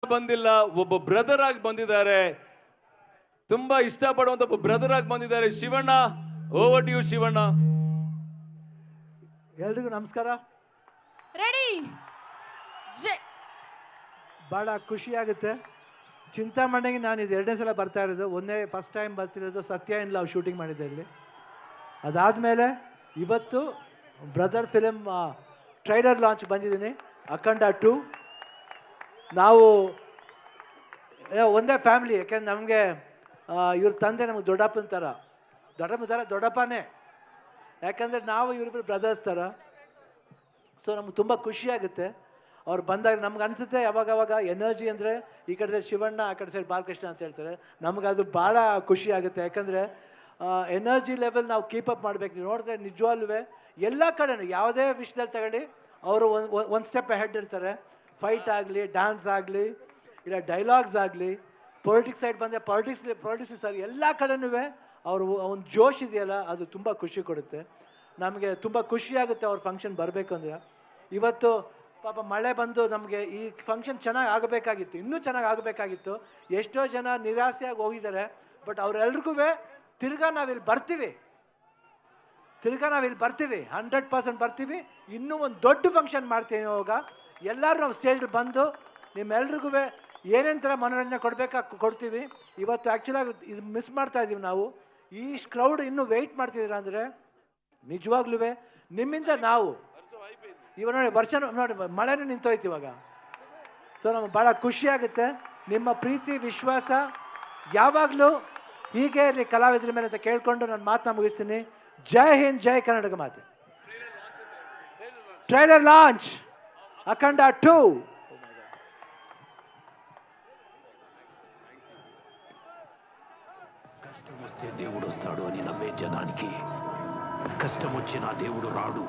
ಬಂದಿಲ್ಲ, ಒಬ್ಬ ಬ್ರದರ್ ಆಗಿ ಬಂದಿದ್ದಾರೆ. ತುಂಬಾ ಇಷ್ಟಪಡುವಂತ ಒಬ್ಬ ಬ್ರದರ್ ಆಗಿ ಬಂದಿದ್ದಾರೆ. Shivanna, over to you Shivanna. ಎಲ್ರಿಗೂ ನಮಸ್ಕಾರ. ರೆಡಿ. ಭಾಳ ಖುಷಿಯಾಗುತ್ತೆ. ಚಿಂತಾಮಣಿಗೆ ನಾನು ಇದು 2ನೇ ಸಲ ಬರ್ತಾ ಇರೋದು. ಫಸ್ಟ್ ಟೈಮ್ ಬರ್ತಿರೋದು ಸತ್ಯ ಇನ್ ಲವ್ ಶೂಟಿಂಗ್ ಮಾಡಿದ್ದೆ ಇಲ್ಲಿ. ಅದಾದಮೇಲೆ ಇವತ್ತು ಬ್ರದರ್ ಫಿಲಮ್ ಟ್ರೈಲರ್ ಲಾಂಚ್ ಬಂದಿದ್ದೀನಿ, ಅಖಂಡ 2. ನಾವು ಒಂದೇ ಫ್ಯಾಮಿಲಿ, ಯಾಕೆಂದ್ರೆ ನಮಗೆ ಇವ್ರ ತಂದೆ ನಮಗೆ ದೊಡ್ಡಪ್ಪನೇ. ಯಾಕಂದರೆ ನಾವು ಇವರಿಬ್ಬರು ಬ್ರದರ್ಸ್ ಥರ. ಸೊ ನಮ್ಗೆ ತುಂಬ ಖುಷಿಯಾಗುತ್ತೆ ಅವ್ರು ಬಂದಾಗ. ನಮ್ಗೆ ಅನಿಸುತ್ತೆ ಯಾವಾಗವಾಗ ಎನರ್ಜಿ ಅಂದರೆ ಈ ಕಡೆ ಸೈಡ್ ಶಿವಣ್ಣ, ಆ ಕಡೆ ಸೈಡ್ ಬಾಲಕೃಷ್ಣ ಅಂತ ಹೇಳ್ತಾರೆ. ನಮ್ಗೆ ಅದು ಭಾಳ ಖುಷಿ ಆಗುತ್ತೆ. ಯಾಕಂದರೆ ಎನರ್ಜಿ ಲೆವೆಲ್ ನಾವು ಕೀಪಪ್ ಮಾಡಬೇಕು. ನೀವು ನೋಡಿದ್ರೆ ನಿಜವಾಗ್ಲೂ ಎಲ್ಲ ಕಡೆನೂ ಯಾವುದೇ ವಿಷಯದಲ್ಲಿ ತಗೊಳ್ಳಿ, ಅವರು ಒಂದು ಸ್ಟೆಪ್ ಹೆಡ್ ಇರ್ತಾರೆ. ಫೈಟ್ ಆಗಲಿ, ಡ್ಯಾನ್ಸ್ ಆಗಲಿ, ಇಲ್ಲ ಡೈಲಾಗ್ಸ್ ಆಗಲಿ, ಪೊಲಿಟಿಕ್ಸ್ ಸೈಡ್ ಬಂದರೆ ಪಾಲಿಟಿಕ್ಸ್ ಸರ್, ಎಲ್ಲ ಕಡೆನೂ ಅವರು ಒಂದು ಜೋಶ್ ಇದೆಯಲ್ಲ, ಅದು ತುಂಬ ಖುಷಿ ಕೊಡುತ್ತೆ. ನಮಗೆ ತುಂಬ ಖುಷಿಯಾಗುತ್ತೆ ಅವ್ರ ಫಂಕ್ಷನ್ ಬರಬೇಕು ಅಂದರೆ. ಇವತ್ತು ಪಾಪ ಮಳೆ ಬಂದು ನಮಗೆ ಈ ಫಂಕ್ಷನ್ ಚೆನ್ನಾಗಿ ಆಗಬೇಕಾಗಿತ್ತು, ಇನ್ನೂ ಚೆನ್ನಾಗಿ ಆಗಬೇಕಾಗಿತ್ತು. ಎಷ್ಟೋ ಜನ ನಿರಾಸೆಯಾಗಿ ಹೋಗಿದ್ದಾರೆ. ಬಟ್ ಅವರೆಲ್ರಿಗೂ ತಿರ್ಗಾ ನಾವಿಲ್ಲಿ ಬರ್ತೀವಿ, 100% ಬರ್ತೀವಿ. ಇನ್ನೂ ಒಂದು ದೊಡ್ಡ ಫಂಕ್ಷನ್ ಮಾಡ್ತೀವಿ. ಇವಾಗ ಎಲ್ಲರೂ ನಾವು ಸ್ಟೇಜಲ್ಲಿ ಬಂದು ನಿಮ್ಮೆಲ್ರಿಗೂ ಏನೇನು ಥರ ಮನೋರಂಜನೆ ಕೊಡ್ತೀವಿ. ಇವತ್ತು ಆ್ಯಕ್ಚುಲಾಗಿ ಇದು ಮಿಸ್ ಮಾಡ್ತಾ ಇದ್ದೀವಿ ನಾವು. ಈ ಕ್ರೌಡ್ ಇನ್ನೂ ವೆಯ್ಟ್ ಮಾಡ್ತಿದ್ದೀರ ಅಂದರೆ ನಿಜವಾಗ್ಲೂ ನಿಮ್ಮಿಂದ ನಾವು ಇವಾಗ ನೋಡಿ ಮಳೆನೂ ನಿಂತೋಯ್ತು ಇವಾಗ. ಸೊ ನಮಗೆ ಭಾಳ ಖುಷಿಯಾಗುತ್ತೆ. ನಿಮ್ಮ ಪ್ರೀತಿ ವಿಶ್ವಾಸ ಯಾವಾಗಲೂ ಹೀಗೆ ಇರಲಿ ಕಲಾವಿದರ ಮೇಲೆ ಅಂತ ಕೇಳಿಕೊಂಡು ನಾನು ಮಾತನ್ನ ಮುಗಿಸ್ತೀನಿ. ಜೈ ಹಿಂದ್, ಜೈ ಕರ್ನಾಟಕ ಮಾತೆ. ಟ್ರೈಲರ್ ಲಾಂಚ್ ಅಖಂಡ 2. కష్టం వస్తే దేవుడు వస్తాడు అని నమ్మే జనానికి కష్టం వచ్చినా దేవుడు రాడు.